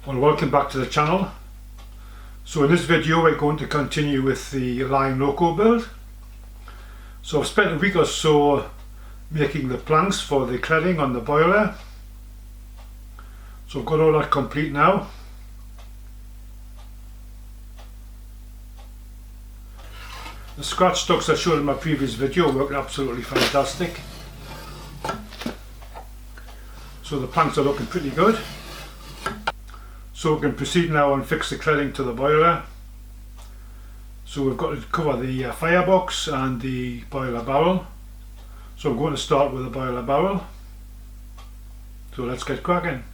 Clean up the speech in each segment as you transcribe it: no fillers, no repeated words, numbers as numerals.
Well, welcome back to the channel. So in this video we're going to continue with the line loco build. So I've spent a week or so making the planks for the cladding on the boiler. So I've got all that complete now. The scratch stocks I showed in my previous video work absolutely fantastic. So the planks are looking pretty good. So we can proceed now and fix the cladding to the boiler. So we've got to cover the firebox and the boiler barrel. So I'm going to start with the boiler barrel. So let's get cracking.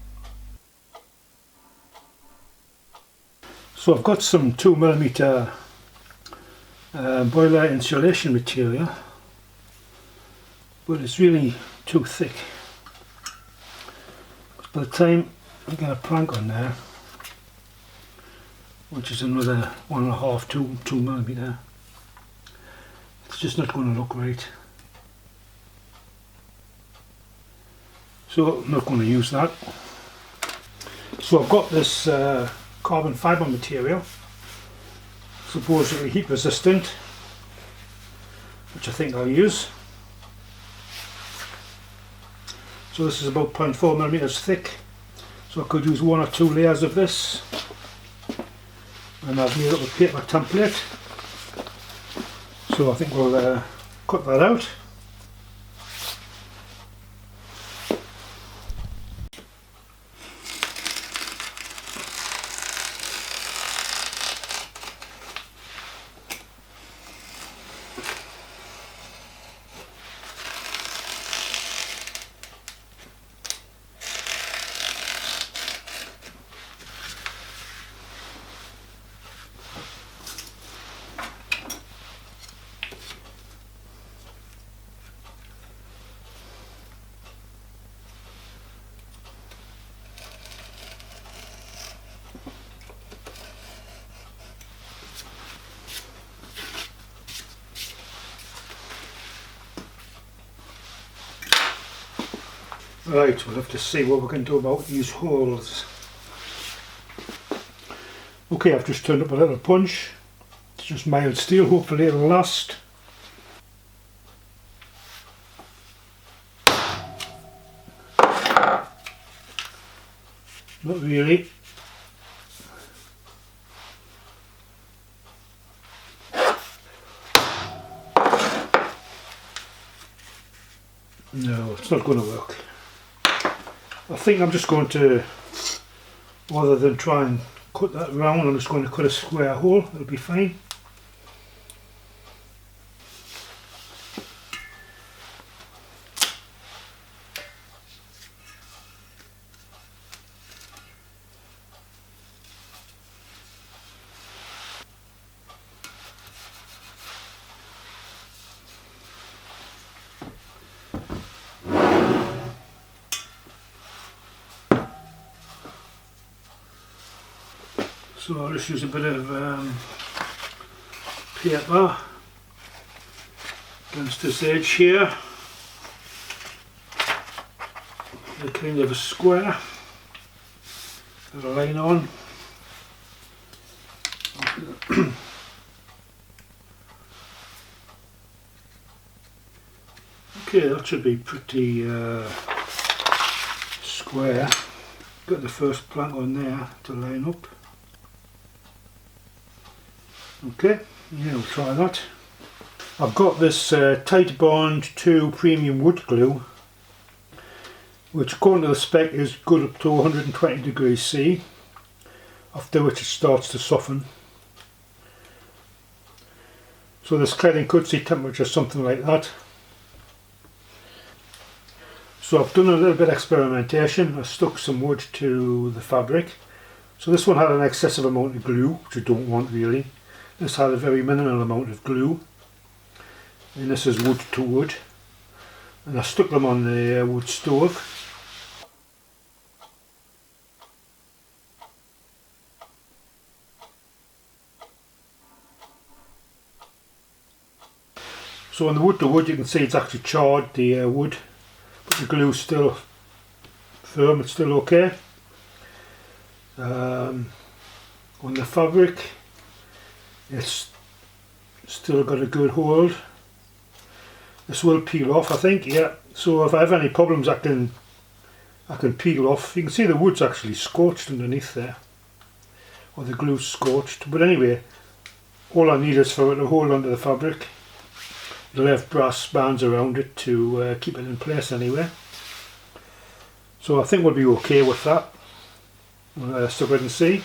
So I've got some 2mm boiler insulation material, but it's really too thick. By the time I get a plank on there, which is another 1.5 to 2mm, it's just not going to look right. So I'm not going to use that. So I've got this carbon fibre material, supposedly heat resistant, which I think I'll use. So this is about 0.4mm thick, so I could use 1 or 2 layers of this. And I've made up a paper template, so I think we'll cut that out. Right, we'll have to see what we can do about these holes. Okay, I've just turned up a little punch. It's just mild steel, hopefully it'll last. Not really. No, it's not going to work. I think I'm just going to, rather than try and cut that round, I'm just going to cut a square hole. It'll be fine. So I'll just use a bit of paper against this edge here, a kind of a square, put a line on. Okay, that should be pretty square. Got the first plank on there to line up. Okay, yeah, we'll try that. I've got this Tight Bond 2 premium wood glue, which according to the spec is good up to 120 degrees C, after which it starts to soften. So this cladding could see temperature something like that. So I've done a little bit of experimentation. I stuck some wood to the fabric. So this one had an excessive amount of glue, which you don't want really. This had a very minimal amount of glue, and this is wood to wood, and I stuck them on the wood stove. So on the wood to wood you can see it's actually charred the wood, but the glue's still firm, it's still okay. on the fabric. It's still got a good hold. This will peel off, I think, yeah. So if I have any problems I can peel off. You can see the wood's actually scorched underneath there, or the glue's scorched, but anyway, all I need is for it to hold onto the fabric. It'll have brass bands around it to keep it in place anyway. So I think we'll be okay with that. We'll stick it and see.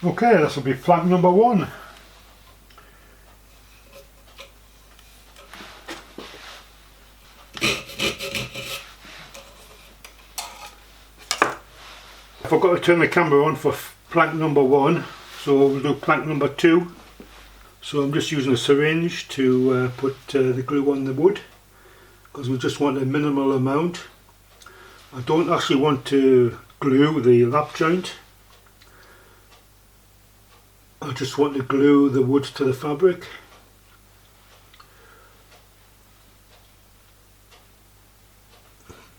Okay, this will be plank number 1. I forgot to turn the camera on for plank number 1, so we'll do plank number 2. So I'm just using a syringe to put the glue on the wood, because we just want a minimal amount. I don't actually want to glue the lap joint. I just want to glue the wood to the fabric.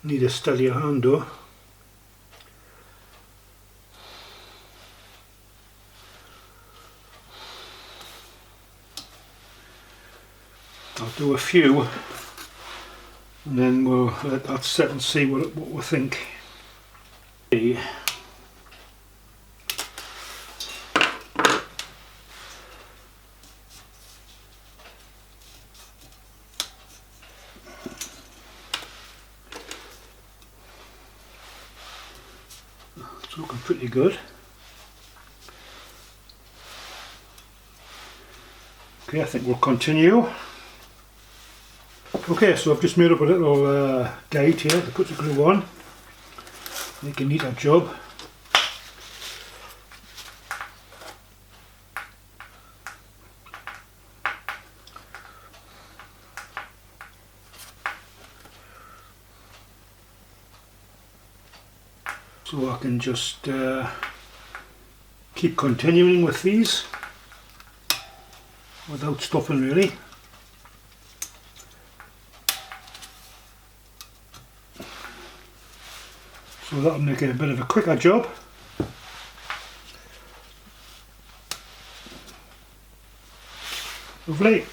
Need a steadier hand though. I'll do a few and then we'll let that set and see what we think. It's looking pretty good. Okay, I think we'll continue. Okay, so I've just made up a little guide here to put the glue on. Make a neater job. So I can just keep continuing with these without stopping really. So that'll make it a bit of a quicker job. Lovely.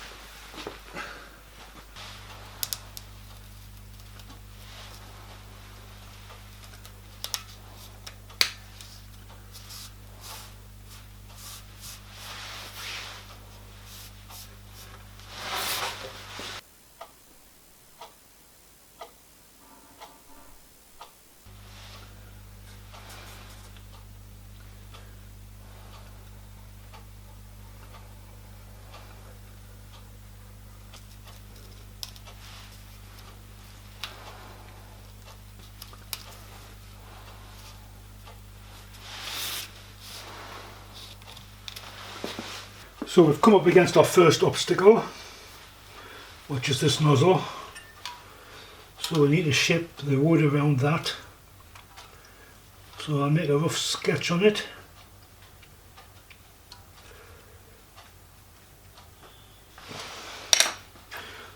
So we've come up against our first obstacle, which is this nozzle. So we need to shape the wood around that. So I'll make a rough sketch on it.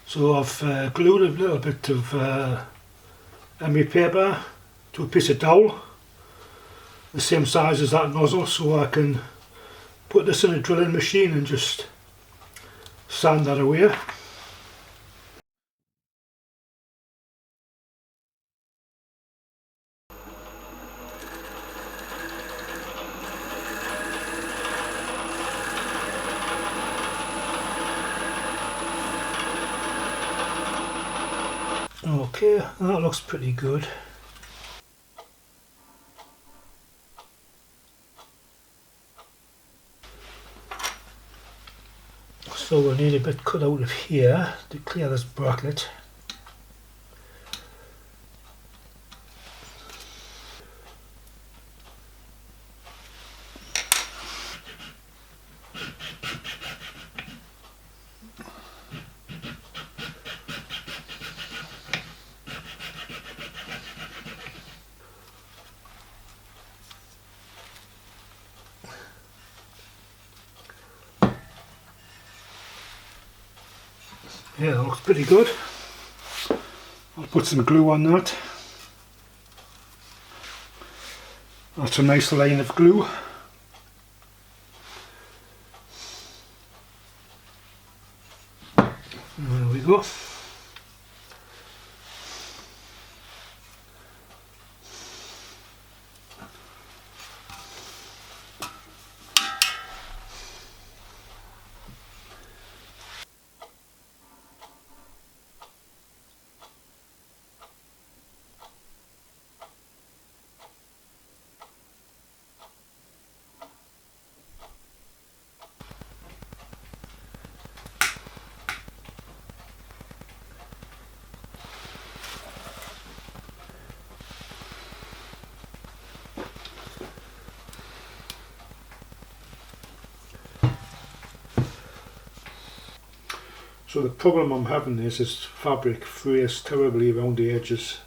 So I've glued a little bit of emery paper to a piece of dowel, the same size as that nozzle, so I can put this in a drilling machine and just sand that away. Okay, that looks pretty good. So we'll need a bit cut out of here to clear this bracket. Yeah, that looks pretty good. I'll put some glue on that. That's a nice line of glue. There we go. So the problem I'm having is fabric frays terribly around the edges,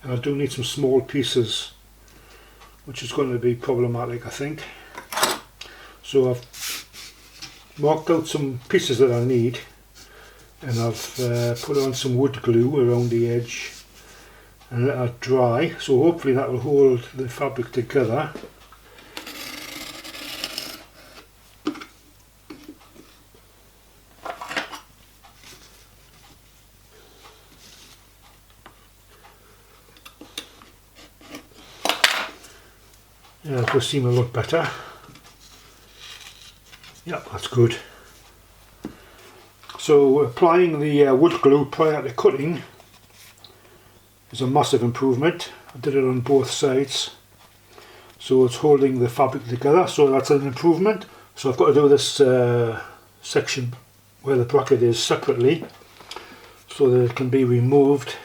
and I do need some small pieces, which is going to be problematic, I think. So I've marked out some pieces that I need, and I've put on some wood glue around the edge and let it dry, so hopefully that will hold the fabric together. Yeah, it does seem a lot better. Yeah, that's good. So applying the wood glue prior to cutting is a massive improvement. I did it on both sides, so it's holding the fabric together, so that's an improvement. So I've got to do this section where the bracket is separately so that it can be removed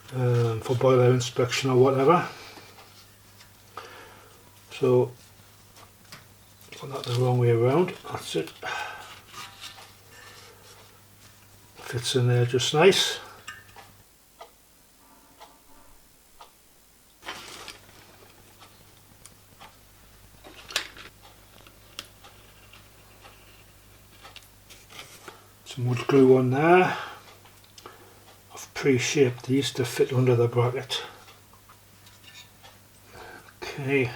for boiler inspection or whatever. So put that the wrong way around, that's it. Fits in there just nice. Some wood glue on there. I've pre-shaped these to fit under the bracket. Okay.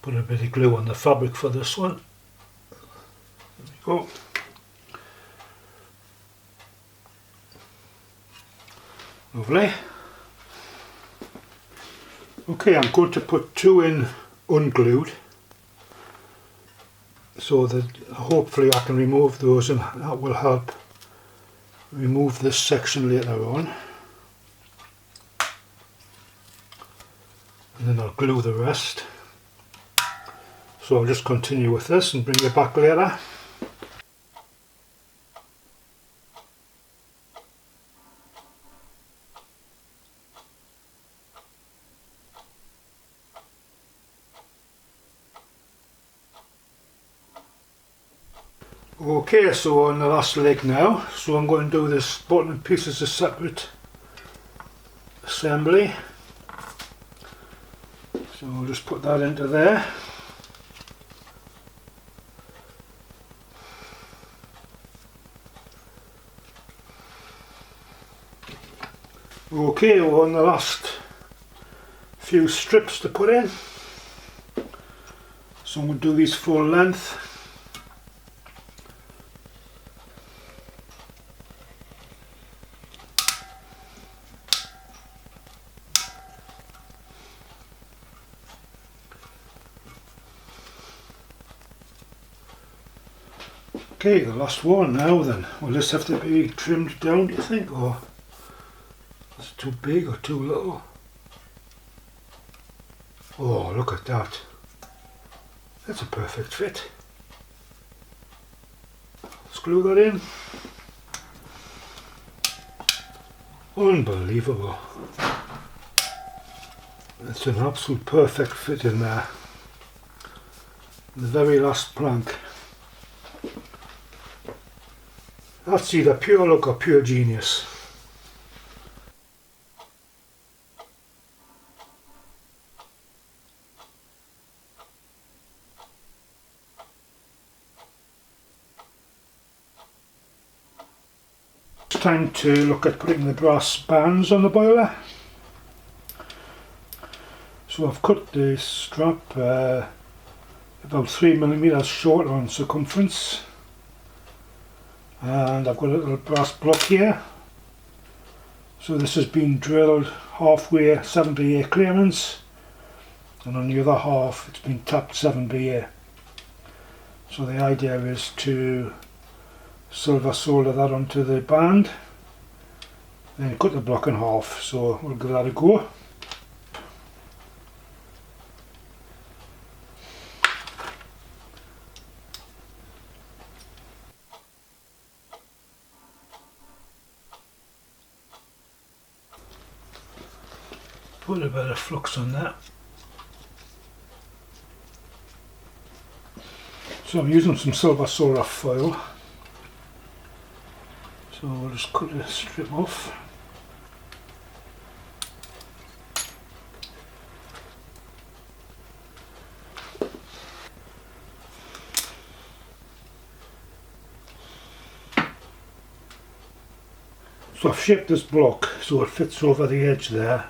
Put a bit of glue on the fabric for this one. There we go. Lovely. Okay, I'm going to put two in unglued, so that hopefully I can remove those, and that will help remove this section later on. And then I'll glue the rest. So I'll just continue with this and bring it back later. Okay, so on the last leg now, so I'm going to do this bottom piece as a separate assembly. So I'll just put that into there. Okay, we're on the last few strips to put in. So I'm going to do these full length. Okay, the last one now then. Will this have to be trimmed down, do you think, or is it too big or too little? Oh, look at that. That's a perfect fit. Screw that in. Unbelievable. It's an absolute perfect fit in there. The very last plank. That's either pure luck or pure genius. It's time to look at putting the brass bands on the boiler. So I've cut the strap about 3mm short on circumference, and I've got a little brass block here. So this has been drilled halfway 7BA clearance, and on the other half it's been tapped 7BA. So the idea is to silver solder that onto the band, then cut the block in half. So we'll give that a go. Put a bit of flux on that. So I'm using some silver solder foil. So we'll just cut a strip off. So I've shaped this block so it fits over the edge there,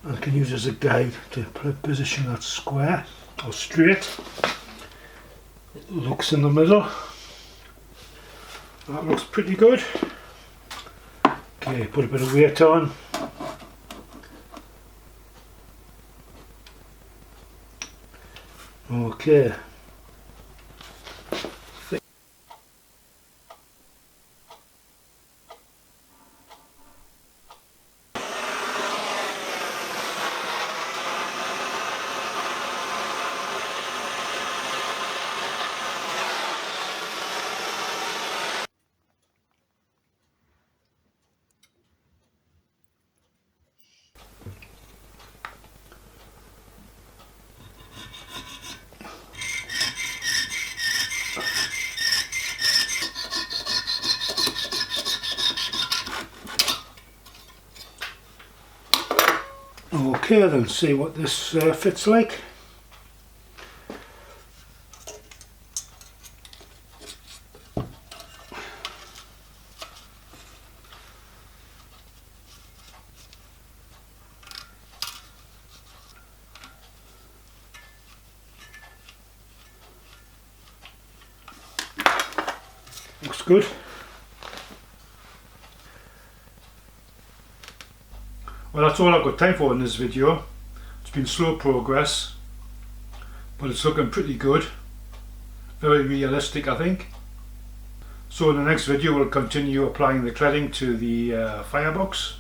and I can use it as a guide to position that square or straight. It looks in the middle. That looks pretty good. Okay, put a bit of weight on. Okay. Okay, then see what this fits like. Looks good. Well, that's all I've got time for in this video. It's been slow progress, but it's looking pretty good. Very realistic, I think. So in the next video we'll continue applying the cladding to the firebox.